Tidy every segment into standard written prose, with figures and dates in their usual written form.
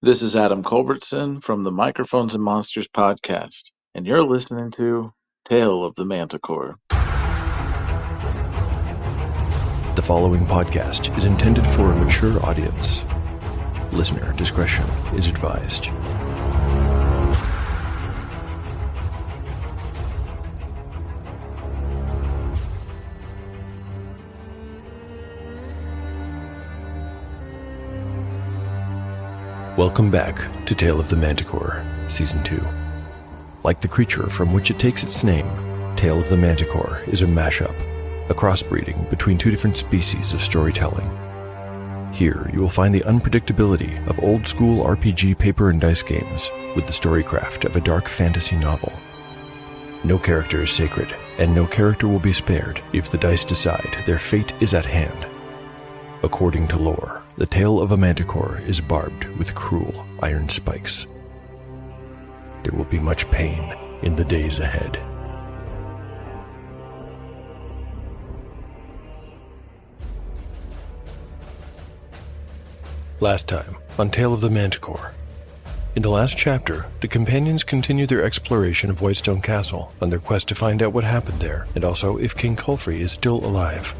This is Adam Culbertson from the Microphones and Monsters podcast, and you're listening to Tale of the Manticore. The following podcast is intended for a mature audience. Listener discretion is advised. Welcome back to Tale of the Manticore, Season 2. Like the creature from which it takes its name, Tale of the Manticore is a mashup, a crossbreeding between two different species of storytelling. Here, you will find the unpredictability of old-school RPG paper and dice games with the storycraft of a dark fantasy novel. No character is sacred, and no character will be spared if the dice decide their fate is at hand. According to lore, the tale of a manticore is barbed with cruel iron spikes. There will be much pain in the days ahead. Last time on Tale of the Manticore. In the last chapter, the companions continue their exploration of Whitestone Castle on their quest to find out what happened there, and also if King Culfrey is still alive.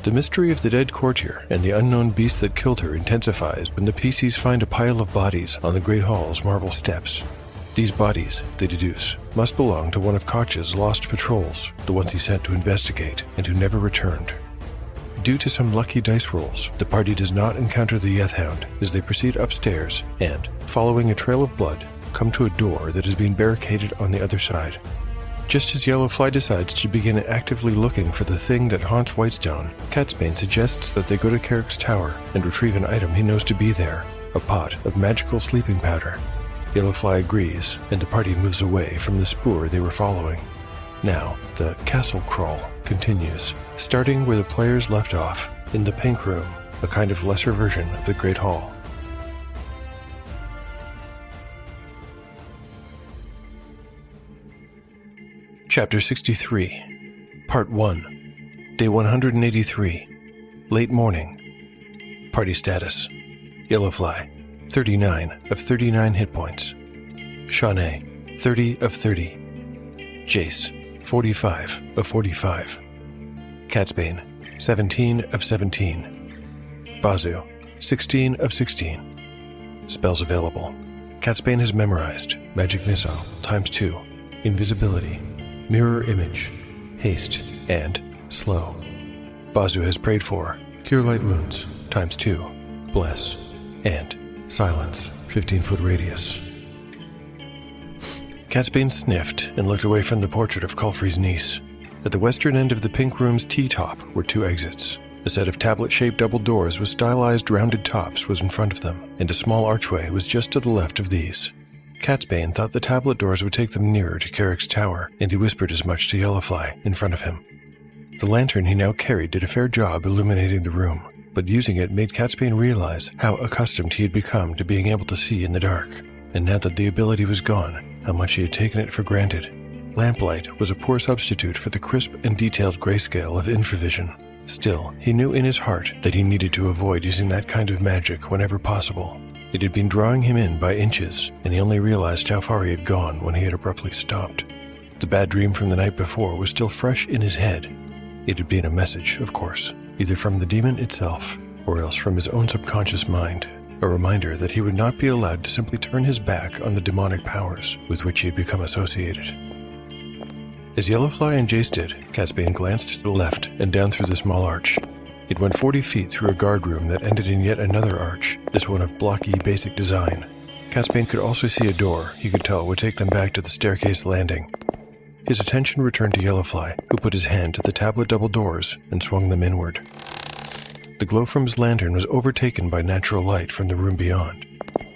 The mystery of the dead courtier and the unknown beast that killed her intensifies when the PCs find a pile of bodies on the Great Hall's marble steps. These bodies, they deduce, must belong to one of Koch's lost patrols, the ones he sent to investigate and who never returned. Due to some lucky dice rolls, the party does not encounter the Yeth Hound as they proceed upstairs and, following a trail of blood, come to a door that has been barricaded on the other side. Just as Yellowfly decides to begin actively looking for the thing that haunts Whitestone, Catsbane suggests that they go to Carrick's tower and retrieve an item he knows to be there, a pot of magical sleeping powder. Yellowfly agrees, and the party moves away from the spoor they were following. Now, the castle crawl continues, starting where the players left off, in the Pink Room, a kind of lesser version of the Great Hall. Chapter 63, Part 1, Day 183, Late Morning. Party status: Yellowfly, 39 of 39 hit points. Shawnee, 30 of 30. Jace, 45 of 45. Catsbane, 17 of 17. Bazu, 16 of 16. Spells available: Catsbane has memorized Magic Missile ×2, Invisibility, Mirror Image, Haste, and Slow. Bazu has prayed for Cure Light Wounds ×2, Bless, and Silence, 15-foot radius. Catsbane sniffed and looked away from the portrait of Culfrey's niece. At the western end of the Pink Room's T-top were two exits. A set of tablet-shaped double doors with stylized rounded tops was in front of them, and a small archway was just to the left of these. Catsbane thought the tablet doors would take them nearer to Carrick's tower, and he whispered as much to Yellowfly in front of him. The lantern he now carried did a fair job illuminating the room, but using it made Catsbane realize how accustomed he had become to being able to see in the dark, and now that the ability was gone, how much he had taken it for granted. Lamplight was a poor substitute for the crisp and detailed grayscale of infravision. Still, he knew in his heart that he needed to avoid using that kind of magic whenever possible. It had been drawing him in by inches, and he only realized how far he had gone when he had abruptly stopped. The bad dream from the night before was still fresh in his head. It had been a message, of course, either from the demon itself, or else from his own subconscious mind, a reminder that he would not be allowed to simply turn his back on the demonic powers with which he had become associated. As Yellowfly and Jace did, Catsbane glanced to the left and down through the small arch. It went 40 feet through a guard room that ended in yet another arch, this one of blocky, basic design. Catsbane could also see a door he could tell would take them back to the staircase landing. His attention returned to Yellowfly, who put his hand to the tablet double doors and swung them inward. The glow from his lantern was overtaken by natural light from the room beyond.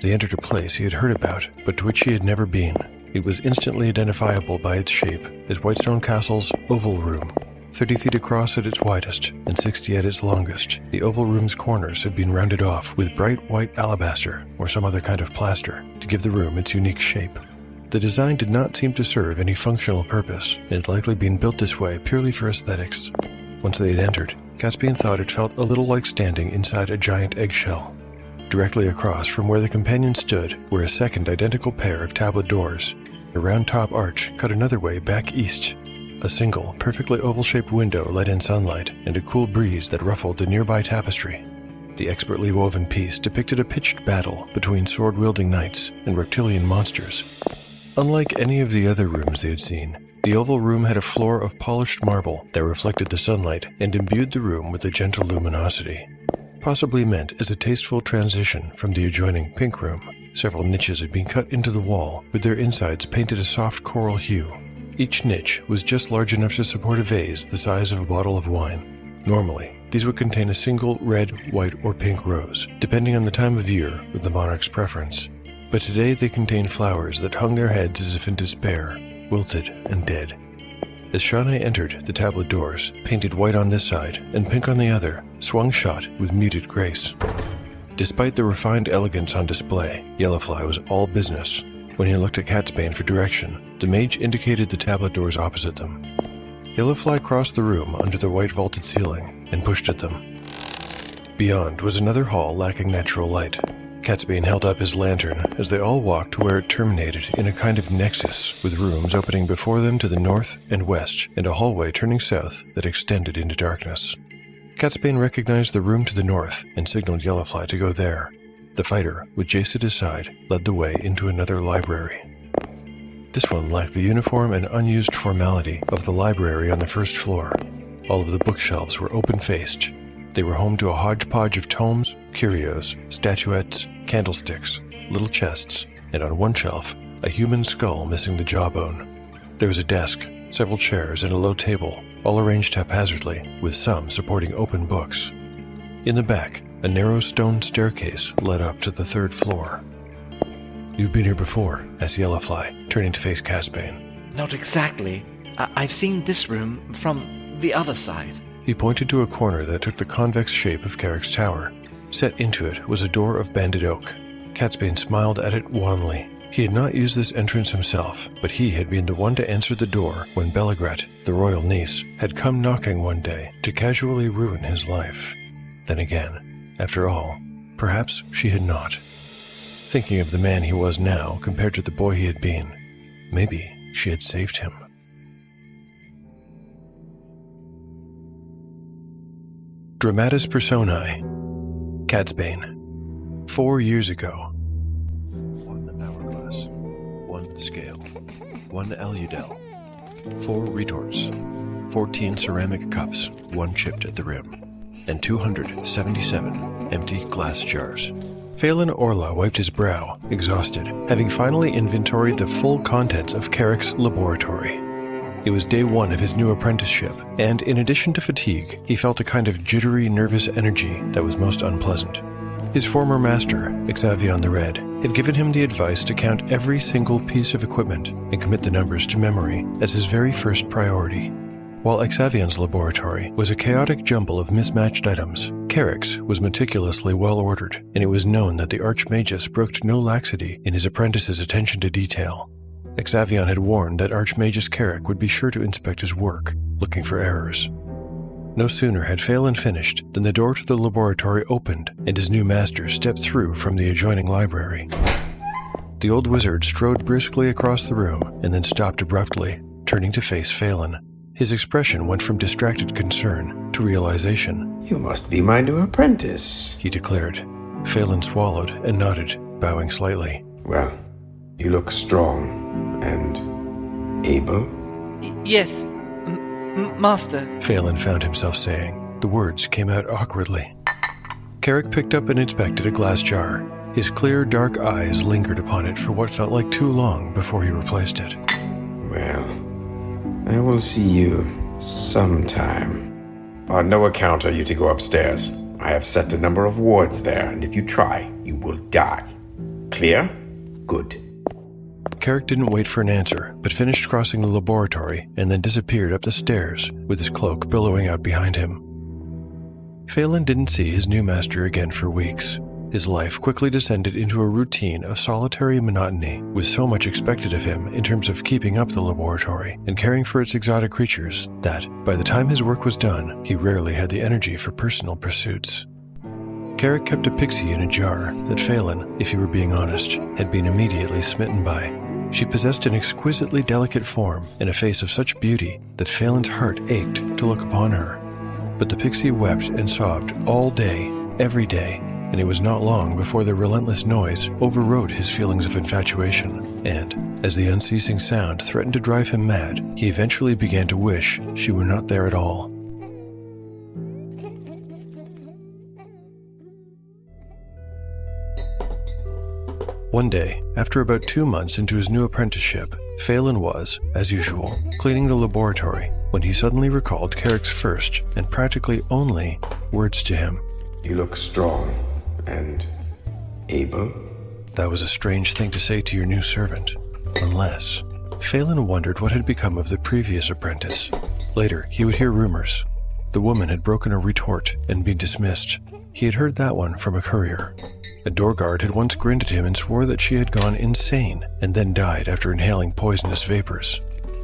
They entered a place he had heard about, but to which he had never been. It was instantly identifiable by its shape as Whitestone Castle's Oval Room. 30 feet across at its widest and 60 at its longest, the oval room's corners had been rounded off with bright white alabaster or some other kind of plaster to give the room its unique shape. The design did not seem to serve any functional purpose, and had likely been built this way purely for aesthetics. Once they had entered, Caspian thought it felt a little like standing inside a giant eggshell. Directly across from where the companion stood were a second identical pair of tablet doors. A round top arch cut another way back east. A single, perfectly oval-shaped window let in sunlight and a cool breeze that ruffled the nearby tapestry. The expertly woven piece depicted a pitched battle between sword-wielding knights and reptilian monsters. Unlike any of the other rooms they had seen, the oval room had a floor of polished marble that reflected the sunlight and imbued the room with a gentle luminosity. Possibly meant as a tasteful transition from the adjoining pink room, several niches had been cut into the wall with their insides painted a soft coral hue. Each niche was just large enough to support a vase the size of a bottle of wine. Normally, these would contain a single red, white, or pink rose, depending on the time of year with the monarch's preference. But today they contained flowers that hung their heads as if in despair, wilted and dead. As Shawnee entered, the tablet doors, painted white on this side and pink on the other, swung shut with muted grace. Despite the refined elegance on display, Yellowfly was all business. When he looked at Catsbane for direction, the mage indicated the tablet doors opposite them. Yellowfly crossed the room under the white vaulted ceiling and pushed at them. Beyond was another hall lacking natural light. Catsbane held up his lantern as they all walked to where it terminated in a kind of nexus, with rooms opening before them to the north and west and a hallway turning south that extended into darkness. Catsbane recognized the room to the north and signaled Yellowfly to go there. The fighter, with Jace at his side, led the way into another library. This one lacked the uniform and unused formality of the library on the first floor. All of the bookshelves were open-faced. They were home to a hodgepodge of tomes, curios, statuettes, candlesticks, little chests, and on one shelf, a human skull missing the jawbone. There was a desk, several chairs, and a low table, all arranged haphazardly, with some supporting open books. In the back, a narrow stone staircase led up to the third floor. "You've been here before," asked Yellowfly, turning to face Catsbane. Not exactly. I've seen this room from the other side. He pointed to a corner that took the convex shape of Carrick's tower. Set into it was a door of banded oak. Catsbane smiled at it wanly. He had not used this entrance himself, but he had been the one to answer the door when Bellegret, the royal niece, had come knocking one day to casually ruin his life. Then again, after all, perhaps she had not. Thinking of the man he was now compared to the boy he had been, maybe she had saved him. Dramatis Personae. Catsbane. 4 years ago. 1 hourglass. 1 scale. 1 aludel. 4 retorts. 14 ceramic cups, 1 chipped at the rim. And 277 empty glass jars. Phelan Orla wiped his brow, exhausted, having finally inventoried the full contents of Carrick's laboratory. It was day 1 of his new apprenticeship, and in addition to fatigue, he felt a kind of jittery, nervous energy that was most unpleasant. His former master, Xavion the Red, had given him the advice to count every single piece of equipment and commit the numbers to memory as his very first priority. While Xavion's laboratory was a chaotic jumble of mismatched items, Carrick's was meticulously well-ordered, and it was known that the Archmagus brooked no laxity in his apprentice's attention to detail. Xavion had warned that Archmagus Carrick would be sure to inspect his work, looking for errors. No sooner had Phelan finished than the door to the laboratory opened and his new master stepped through from the adjoining library. The old wizard strode briskly across the room and then stopped abruptly, turning to face Phelan. His expression went from distracted concern to realization. "You must be my new apprentice," he declared. Phelan swallowed and nodded, bowing slightly. "Well, you look strong and able." Yes, Master. Phelan found himself saying. The words came out awkwardly. Carrick picked up and inspected a glass jar. His clear, dark eyes lingered upon it for what felt like too long before he replaced it. "Well, I will see you sometime. On no account are you to go upstairs. I have set a number of wards there, and if you try, you will die. Clear? Good." Carrick didn't wait for an answer, but finished crossing the laboratory and then disappeared up the stairs with his cloak billowing out behind him. Phelan didn't see his new master again for weeks. His life quickly descended into a routine of solitary monotony, with so much expected of him in terms of keeping up the laboratory and caring for its exotic creatures that, by the time his work was done, he rarely had the energy for personal pursuits. Carrick kept a pixie in a jar that Phelan, if he were being honest, had been immediately smitten by. She possessed an exquisitely delicate form and a face of such beauty that Phelan's heart ached to look upon her. But the pixie wept and sobbed all day, every day, and it was not long before the relentless noise overrode his feelings of infatuation, and, as the unceasing sound threatened to drive him mad, he eventually began to wish she were not there at all. One day, after about 2 months into his new apprenticeship, Phelan was, as usual, cleaning the laboratory when he suddenly recalled Carrick's first, and practically only, words to him. You look strong and able. That was a strange thing to say to your new servant, unless... Phelan wondered what had become of the previous apprentice. Later, he would hear rumors. The woman had broken a retort and been dismissed. He had heard that one from a courier. A door guard had once grinned at him and swore that she had gone insane and then died after inhaling poisonous vapors.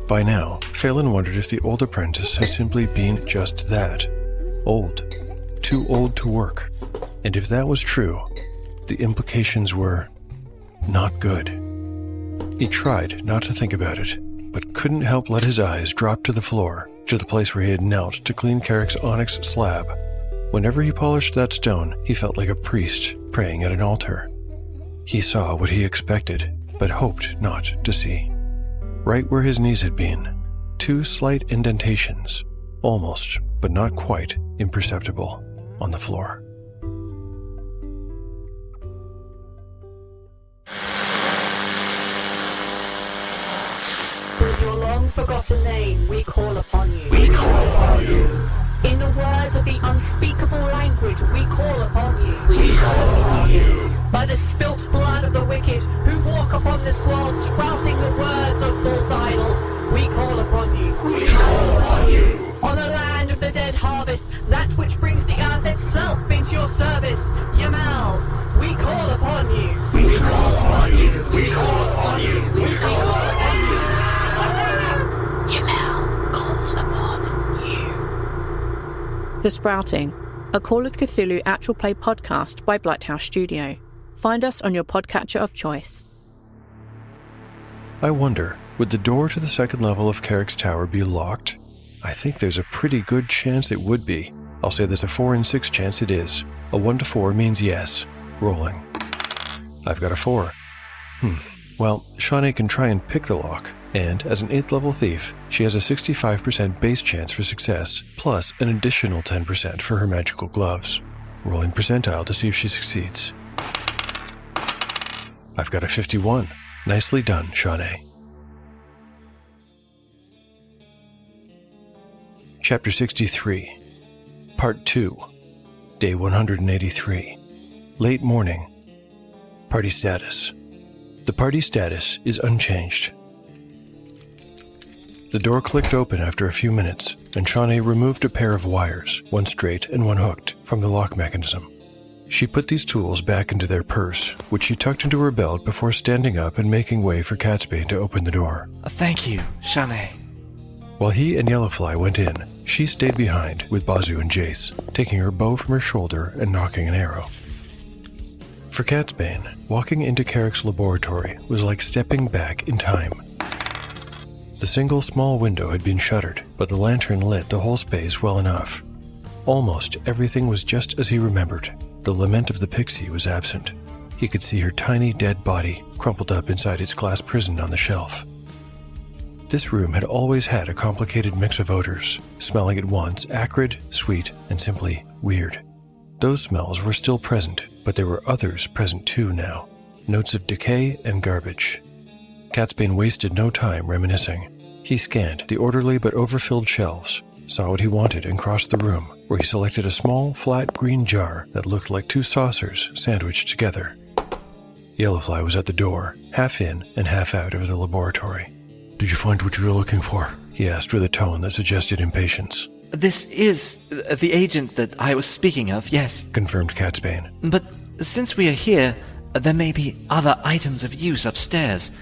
By now, Phelan wondered if the old apprentice had simply been just that. Old. Too old to work. And if that was true, the implications were not good. He tried not to think about it, but couldn't help let his eyes drop to the floor, to the place where he had knelt to clean Carrick's onyx slab. Whenever he polished that stone, he felt like a priest praying at an altar. He saw what he expected, but hoped not to see. Right where his knees had been, 2 slight indentations, almost, but not quite, imperceptible, on the floor. With your long-forgotten name, we call upon you. We call upon you. In the words of the unspeakable language, we call upon you. We call upon you. By the spilt blood of the wicked, who walk upon this world sprouting the words of false idols, we call upon you. We call upon you. On the land of the dead harvest, that which brings the earth itself into your service, Yamal, we call upon you. We call upon you. We call upon you. We call upon you. Yamal calls upon you. The Sprouting, a Call of Cthulhu actual play podcast by Blighthouse Studio. Find us on your podcatcher of choice. I wonder, would the door to the second level of Carrick's tower be locked? I think there's a pretty good chance it would be. I'll say there's a 4 in 6 chance it is. A 1 to 4 means yes. Rolling. I've got a 4. Well, Shawnee can try and pick the lock, and as an 8th level thief, she has a 65% base chance for success, plus an additional 10% for her magical gloves. Rolling percentile to see if she succeeds. I've got a 51. Nicely done, Shawnee. Chapter 63, Part 2, Day 183, Late Morning, Party Status. The party status is unchanged. The door clicked open after a few minutes, and Shawnee removed a pair of wires, one straight and one hooked, from the lock mechanism. She put these tools back into their purse, which she tucked into her belt before standing up and making way for Catsbane to open the door. Thank you, Shawnee. While he and Yellowfly went in, she stayed behind with Bazoo and Jace, taking her bow from her shoulder and knocking an arrow. For Catsbane, walking into Carrick's laboratory was like stepping back in time. The single small window had been shuttered, but the lantern lit the whole space well enough. Almost everything was just as he remembered. The lament of the pixie was absent. He could see her tiny dead body crumpled up inside its glass prison on the shelf. This room had always had a complicated mix of odors, smelling at once acrid, sweet, and simply weird. Those smells were still present, but there were others present too now. Notes of decay and garbage. Catsbane wasted no time reminiscing. He scanned the orderly but overfilled shelves, saw what he wanted and crossed the room, where he selected a small, flat green jar that looked like 2 saucers sandwiched together. Yellowfly was at the door, half in and half out of the laboratory. "Did you find what you were looking for?" he asked with a tone that suggested impatience. This is the agent that I was speaking of, yes. Confirmed Catsbane. But since we are here, there may be other items of use upstairs.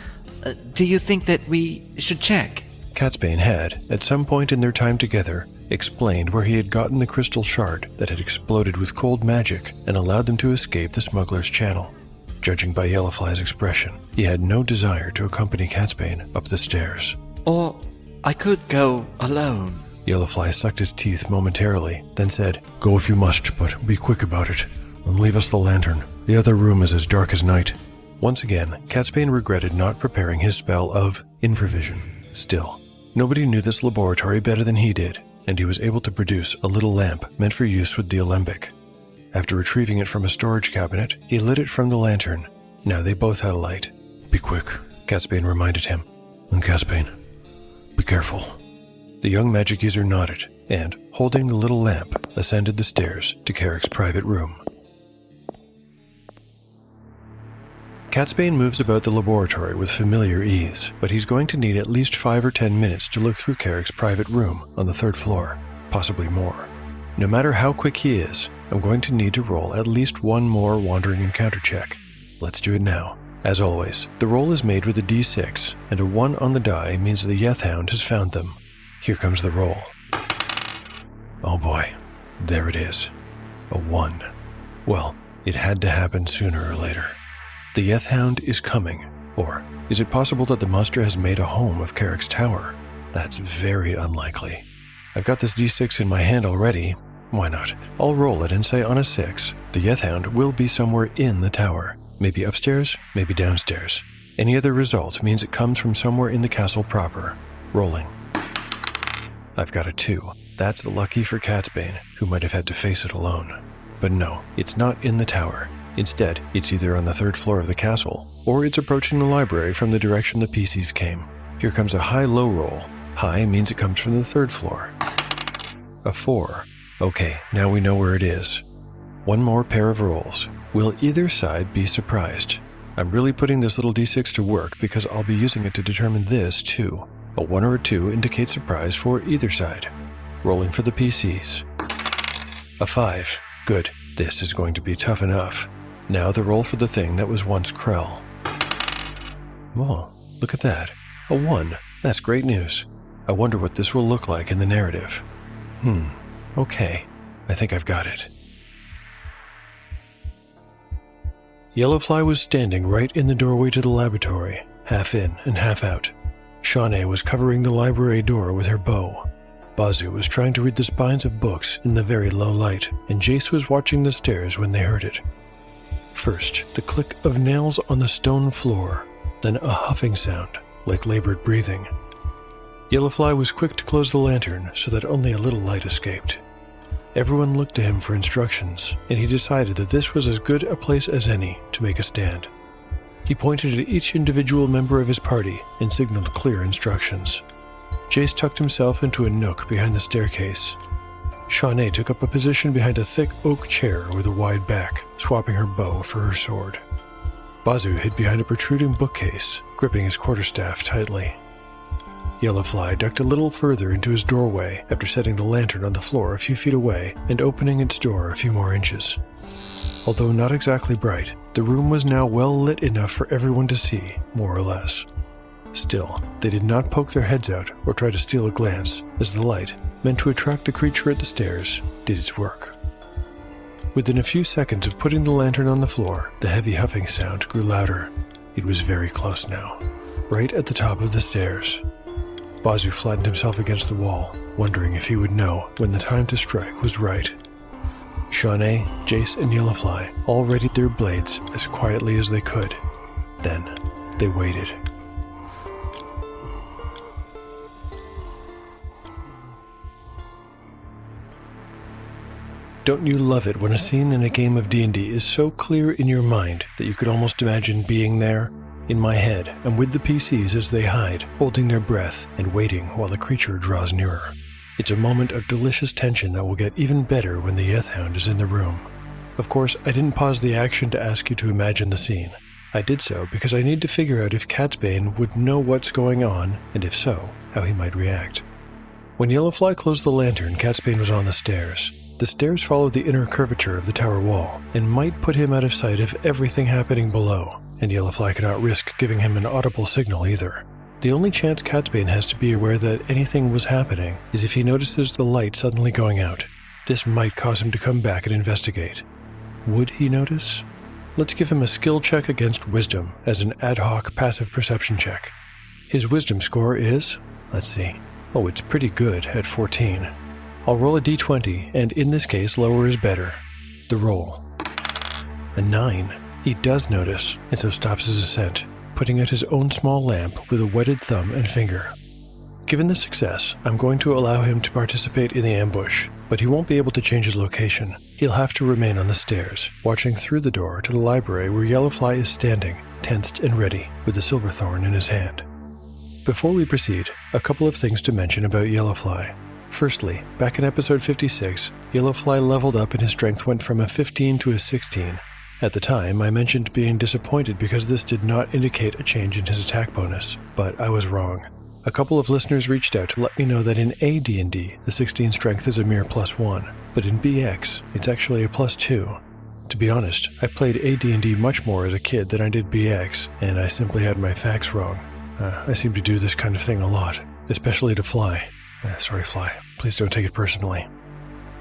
Do you think that we should check? Catsbane had, at some point in their time together, explained where he had gotten the crystal shard that had exploded with cold magic and allowed them to escape the smuggler's channel. Judging by Yellowfly's expression, he had no desire to accompany Catsbane up the stairs. Or I could go alone. Yellowfly sucked his teeth momentarily, then said, "Go if you must, but be quick about it, and leave us the lantern. The other room is as dark as night." Once again, Catsbane regretted not preparing his spell of infravision. Still, nobody knew this laboratory better than he did, and he was able to produce a little lamp meant for use with the alembic. After retrieving it from a storage cabinet, he lit it from the lantern. Now they both had a light. "Be quick," Catsbane reminded him. "And Catsbane, be careful." The young magic user nodded, and, holding the little lamp, ascended the stairs to Carrick's private room. Catsbane moves about the laboratory with familiar ease, but he's going to need at least 5 or 10 minutes to look through Carrick's private room on the 3rd floor, possibly more. No matter how quick he is, I'm going to need to roll at least one more wandering encounter check. Let's do it now. As always, the roll is made with a d6, and a 1 on the die means the Yeth Hound has found them. Here comes the roll. Oh boy, there it is. A 1. Well, it had to happen sooner or later. The Yeth Hound is coming. Or is it possible that the monster has made a home of Carrick's tower? That's very unlikely. I've got this d6 in my hand already. Why not? I'll roll it and say on a 6, the Yeth Hound will be somewhere in the tower. Maybe upstairs, maybe downstairs. Any other result means it comes from somewhere in the castle proper. Rolling. I've got a 2. That's lucky for Catsbane, who might have had to face it alone. But no, it's not in the tower. Instead, it's either on the 3rd floor of the castle, or it's approaching the library from the direction the PCs came. Here comes a high-low roll. High means it comes from the 3rd floor. A 4. Okay, now we know where it is. One more pair of rolls. Will either side be surprised? I'm really putting this little d6 to work because I'll be using it to determine this too. A 1 or a 2 indicates surprise for either side. Rolling for the PCs. A 5. Good. This is going to be tough enough. Now the roll for the thing that was once Krell. Whoa, look at that. A 1. That's great news. I wonder what this will look like in the narrative. Okay. I think I've got it. Yellowfly was standing right in the doorway to the laboratory, half in and half out. Shawnee was covering the library door with her bow. Bazu was trying to read the spines of books in the very low light, and Jace was watching the stairs when they heard it. First, the click of nails on the stone floor, then a huffing sound, like labored breathing. Yellowfly was quick to close the lantern so that only a little light escaped. Everyone looked to him for instructions, and he decided that this was as good a place as any to make a stand. He pointed at each individual member of his party and signaled clear instructions. Jace tucked himself into a nook behind the staircase. Shawnee took up a position behind a thick oak chair with a wide back, swapping her bow for her sword. Bazu hid behind a protruding bookcase, gripping his quarterstaff tightly. Yellowfly ducked a little further into his doorway after setting the lantern on the floor a few feet away and opening its door a few more inches. Although not exactly bright, the room was now well lit enough for everyone to see, more or less. Still, they did not poke their heads out or try to steal a glance, as the light, meant to attract the creature at the stairs, did its work. Within a few seconds of putting the lantern on the floor, the heavy huffing sound grew louder. It was very close now, right at the top of the stairs. Bazu flattened himself against the wall, wondering if he would know when the time to strike was right. Shawnee, Jace, and Yellowfly all readied their blades as quietly as they could. Then, they waited. Don't you love it when a scene in a game of D&D is so clear in your mind that you could almost imagine being there? In my head, I'm with the PCs as they hide, holding their breath and waiting while the creature draws nearer. It's a moment of delicious tension that will get even better when the Yeth Hound is in the room. Of course, I didn't pause the action to ask you to imagine the scene. I did so because I need to figure out if Catsbane would know what's going on, and if so, how he might react. When Yellowfly closed the lantern, Catsbane was on the stairs. The stairs followed the inner curvature of the tower wall, and might put him out of sight of everything happening below, and Yellowfly could not risk giving him an audible signal either. The only chance Catsbane has to be aware that anything was happening is if he notices the light suddenly going out. This might cause him to come back and investigate. Would he notice? Let's give him a skill check against wisdom as an ad hoc passive perception check. His wisdom score is, let's see, it's pretty good at 14. I'll roll a d20, and in this case, lower is better. The roll. A 9. He does notice, and so stops his ascent, putting out his own small lamp with a wetted thumb and finger. Given the success, I'm going to allow him to participate in the ambush, but he won't be able to change his location. He'll have to remain on the stairs, watching through the door to the library where Yellowfly is standing, tensed and ready, with the silverthorn in his hand. Before we proceed, a couple of things to mention about Yellowfly. Firstly, back in episode 56, Yellowfly leveled up and his strength went from a 15 to a 16. At the time, I mentioned being disappointed because this did not indicate a change in his attack bonus, but I was wrong. A couple of listeners reached out to let me know that in AD&D, the 16 strength is a mere +1, but in BX, it's actually a +2. To be honest, I played AD&D much more as a kid than I did BX, and I simply had my facts wrong. I seem to do this kind of thing a lot, especially to Fly. Sorry, Fly. Please don't take it personally.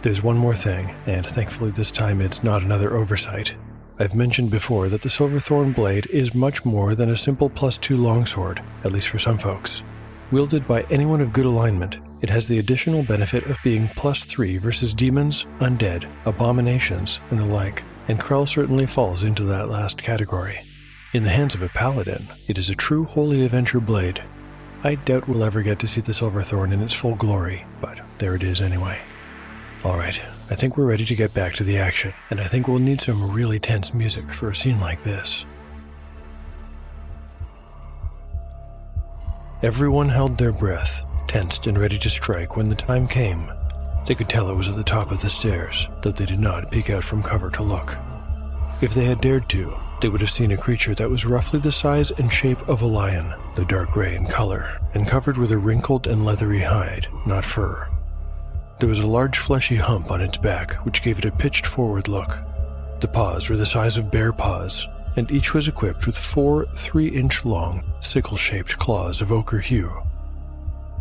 There's one more thing, and thankfully this time it's not another oversight. I've mentioned before that the Silverthorn blade is much more than a simple +2 longsword, at least for some folks. Wielded by anyone of good alignment, it has the additional benefit of being +3 versus demons, undead, abominations, and the like, and Krell certainly falls into that last category. In the hands of a paladin, it is a true holy adventure blade. I doubt we'll ever get to see the Silverthorn in its full glory, but there it is anyway. Alright, I think we're ready to get back to the action, and I think we'll need some really tense music for a scene like this. Everyone held their breath, tensed and ready to strike when the time came. They could tell it was at the top of the stairs, though they did not peek out from cover to look. If they had dared to, they would have seen a creature that was roughly the size and shape of a lion, though dark gray in color, and covered with a wrinkled and leathery hide, not fur. There was a large fleshy hump on its back, which gave it a pitched forward look. The paws were the size of bear paws, and each was equipped with 4 3-inch-long, sickle-shaped claws of ochre hue.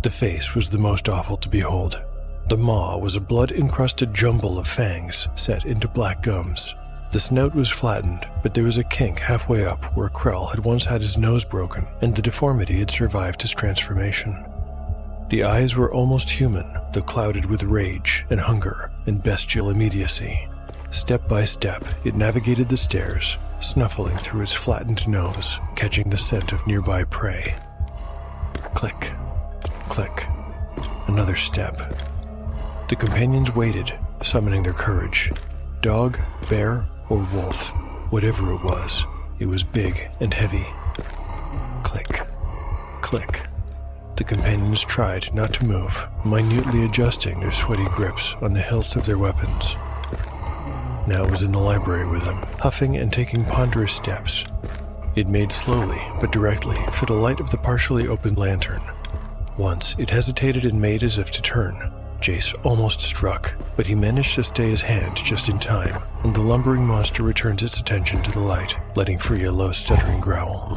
The face was the most awful to behold. The maw was a blood-encrusted jumble of fangs set into black gums. The snout was flattened, but there was a kink halfway up where Krell had once had his nose broken, and the deformity had survived his transformation. The eyes were almost human, though clouded with rage and hunger and bestial immediacy. Step by step, it navigated the stairs, snuffling through its flattened nose, catching the scent of nearby prey. Click, click, another step. The companions waited, summoning their courage. Dog, bear, or wolf, whatever it was big and heavy. Click, click. The companions tried not to move, minutely adjusting their sweaty grips on the hilts of their weapons. Now it was in the library with them, huffing and taking ponderous steps. It made slowly, but directly, for the light of the partially opened lantern. Once, it hesitated and made as if to turn. Jace almost struck, but he managed to stay his hand just in time, and the lumbering monster returns its attention to the light, letting free a low, stuttering growl.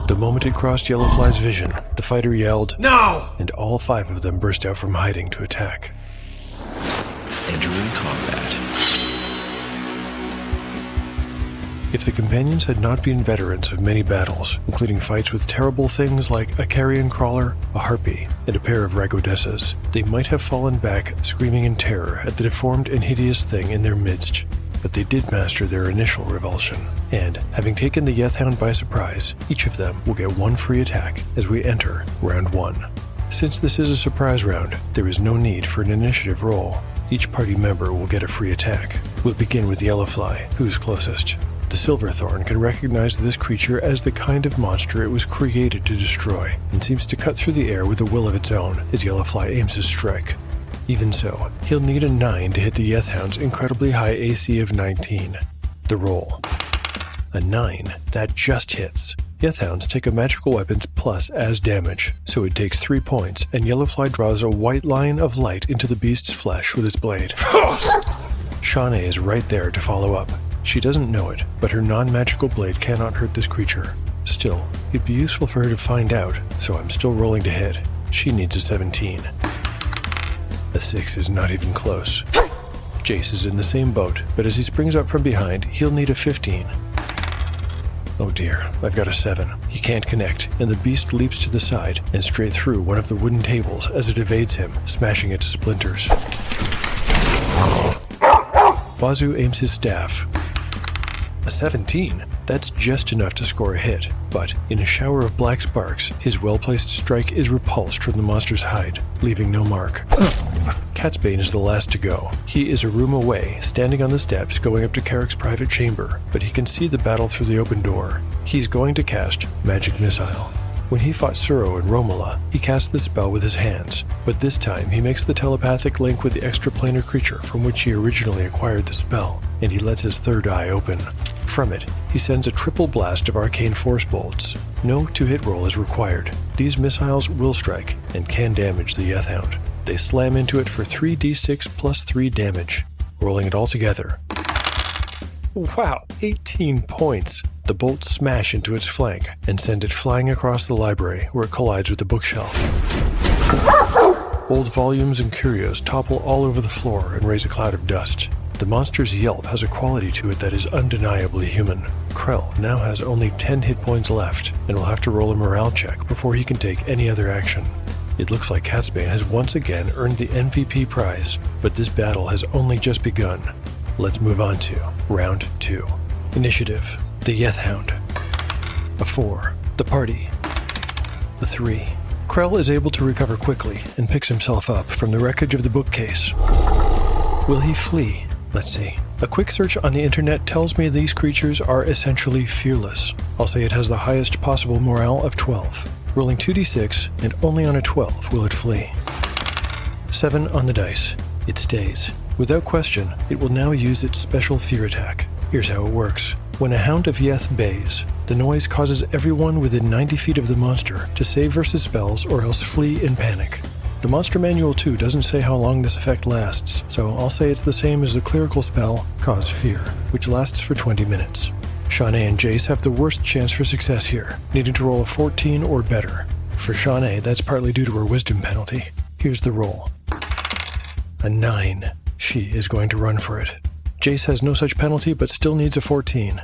The moment it crossed Yellowfly's vision, the fighter yelled, "No!" and all 5 of them burst out from hiding to attack. Entering combat. If the companions had not been veterans of many battles, including fights with terrible things like a carrion crawler, a harpy, and a pair of ragodessas, they might have fallen back, screaming in terror at the deformed and hideous thing in their midst. But they did master their initial revulsion, and, having taken the Yeth Hound by surprise, each of them will get 1 free attack as we enter round 1. Since this is a surprise round, there is no need for an initiative roll. Each party member will get a free attack. We'll begin with Yellowfly, who's closest. The Silverthorn can recognize this creature as the kind of monster it was created to destroy, and seems to cut through the air with a will of its own as Yellowfly aims his strike. Even so, he'll need a 9 to hit the Yeth Hound's incredibly high AC of 19. The roll. A 9, that just hits. Yeth Hounds take a magical weapons plus as damage, so it takes 3 points, and Yellowfly draws a white line of light into the beast's flesh with its blade. Shawnee is right there to follow up. She doesn't know it, but her non-magical blade cannot hurt this creature. Still, it'd be useful for her to find out, so I'm still rolling to hit. She needs a 17. A 6 is not even close. Jace is in the same boat, but as he springs up from behind, he'll need a 15. Oh dear, I've got a 7. He can't connect, and the beast leaps to the side and straight through one of the wooden tables as it evades him, smashing it to splinters. Bazoo aims his staff. A 17? That's just enough to score a hit, but in a shower of black sparks, his well-placed strike is repulsed from the monster's hide, leaving no mark. Catsbane is the last to go. He is a room away, standing on the steps going up to Carrick's private chamber, but he can see the battle through the open door. He's going to cast Magic Missile. When he fought Suro and Romola, he cast the spell with his hands, but this time he makes the telepathic link with the extraplanar creature from which he originally acquired the spell, and he lets his third eye open. From it, he sends a triple blast of arcane force bolts. No 2-hit roll is required. These missiles will strike and can damage the Yeth Hound. They slam into it for 3d6 plus 3 damage, rolling it all together. Wow, 18 points! The bolts smash into its flank and send it flying across the library where it collides with the bookshelf. Old volumes and curios topple all over the floor and raise a cloud of dust. The monster's yelp has a quality to it that is undeniably human. Krell now has only 10 hit points left and will have to roll a morale check before he can take any other action. It looks like Catsbane has once again earned the MVP prize, but this battle has only just begun. Let's move on to Round 2. Initiative, the Yeth Hound. A 4, the party. A 3. Krell is able to recover quickly and picks himself up from the wreckage of the bookcase. Will he flee? Let's see. A quick search on the internet tells me these creatures are essentially fearless. I'll say it has the highest possible morale of 12. Rolling 2d6, and only on a 12 will it flee. 7 on the dice. It stays. Without question, it will now use its special fear attack. Here's how it works. When a Hound of Yeth bays, the noise causes everyone within 90 feet of the monster to save versus spells or else flee in panic. The Monster Manual 2 doesn't say how long this effect lasts, so I'll say it's the same as the clerical spell, Cause Fear, which lasts for 20 minutes. Shawnee and Jace have the worst chance for success here, needing to roll a 14 or better. For Shawnee, that's partly due to her wisdom penalty. Here's the roll. A 9. She is going to run for it. Jace has no such penalty but still needs a 14.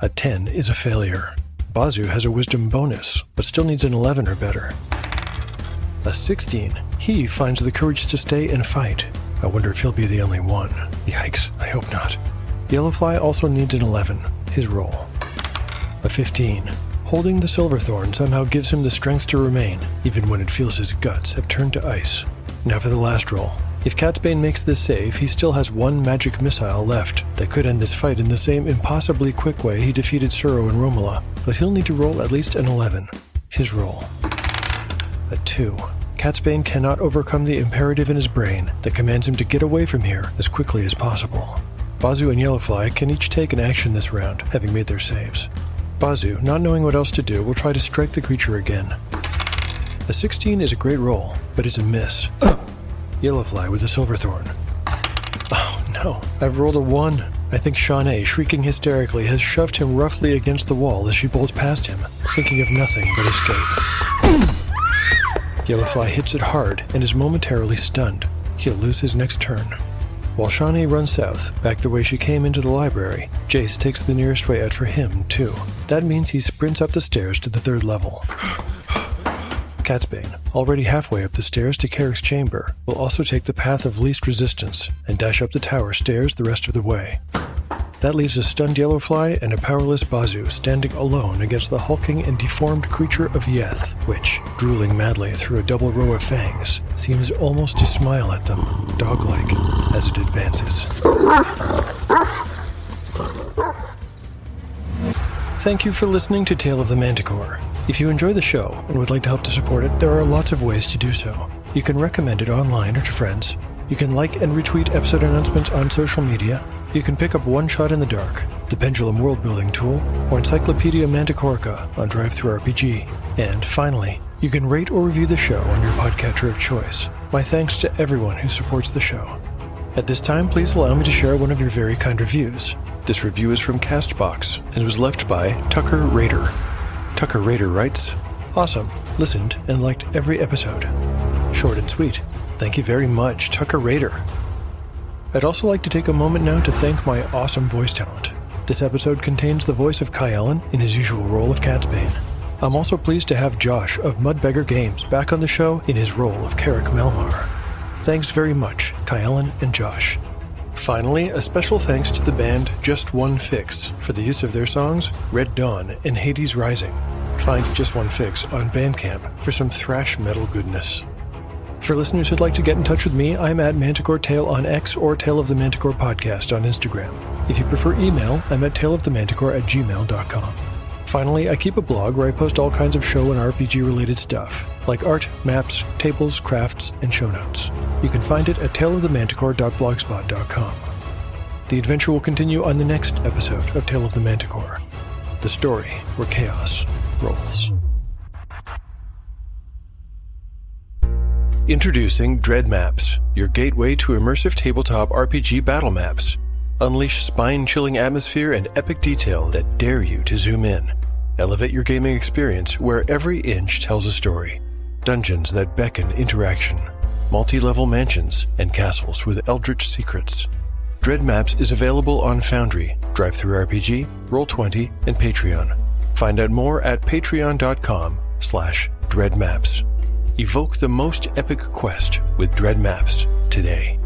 A 10 is a failure. Bazoo has a wisdom bonus, but still needs an 11 or better. A 16. He finds the courage to stay and fight. I wonder if he'll be the only one. Yikes, I hope not. Yellowfly also needs an 11. His roll. A 15. Holding the Silverthorn somehow gives him the strength to remain, even when it feels his guts have turned to ice. Now for the last roll. If Catsbane makes this save, he still has one magic missile left that could end this fight in the same impossibly quick way he defeated Suro and Romola, but he'll need to roll at least an 11. His roll. A 2. Catsbane cannot overcome the imperative in his brain that commands him to get away from here as quickly as possible. Bazoo and Yellowfly can each take an action this round, having made their saves. Bazoo, not knowing what else to do, will try to strike the creature again. A 16 is a great roll, but it's a miss. Yellowfly with a Silverthorn. Oh no, I've rolled a 1. I think Shawnee, shrieking hysterically, has shoved him roughly against the wall as she bolts past him, thinking of nothing but escape. Yellowfly hits it hard and is momentarily stunned. He'll lose his next turn. While Shawnee runs south, back the way she came into the library, Jace takes the nearest way out for him, too. That means he sprints up the stairs to the 3rd level. Catsbane, already halfway up the stairs to Carrick's chamber, will also take the path of least resistance and dash up the tower stairs the rest of the way. That leaves a stunned Yellowfly and a powerless Bazoo standing alone against the hulking and deformed creature of Yeth, which, drooling madly through a double row of fangs, seems almost to smile at them, dog-like, as it advances. Thank you for listening to Tale of the Manticore. If you enjoy the show and would like to help to support it, there are lots of ways to do so. You can recommend it online or to friends. You can like and retweet episode announcements on social media. You can pick up One Shot in the Dark, the Pendulum World-Building Tool, or Encyclopedia Manticorica on Drive-Thru-RPG. And finally, you can rate or review the show on your podcatcher of choice. My thanks to everyone who supports the show. At this time, please allow me to share one of your very kind reviews. This review is from Castbox and was left by Tucker Raider. Tucker Rader writes, "Awesome. Listened and liked every episode." Short and sweet. Thank you very much, Tucker Rader. I'd also like to take a moment now to thank my awesome voice talent. This episode contains the voice of Kai Allen in his usual role of Catsbane. I'm also pleased to have Josh of Mudbeggar Games back on the show in his role of Carrick Melmar. Thanks very much, Kai Allen and Josh. Finally, a special thanks to the band Just One Fix for the use of their songs Red Dawn and Hades Rising. Find Just One Fix on Bandcamp for some thrash metal goodness. For listeners who'd like to get in touch with me, I'm at Manticore Tale on X or Tale of the Manticore Podcast on Instagram. If you prefer email, I'm at taleofthemanticore@gmail.com. Finally, I keep a blog where I post all kinds of show and RPG-related stuff, like art, maps, tables, crafts, and show notes. You can find it at taleofthemanticore.blogspot.com. The adventure will continue on the next episode of Tale of the Manticore, the story where chaos rolls. Introducing Dread Maps, your gateway to immersive tabletop RPG battle maps. Unleash spine-chilling atmosphere and epic detail that dare you to zoom in. Elevate your gaming experience where every inch tells a story. Dungeons that beckon interaction. Multi-level mansions and castles with eldritch secrets. Dread Maps is available on Foundry, DriveThruRPG, Roll20, and Patreon. Find out more at patreon.com/dreadmaps. Evoke the most epic quest with Dread Maps today.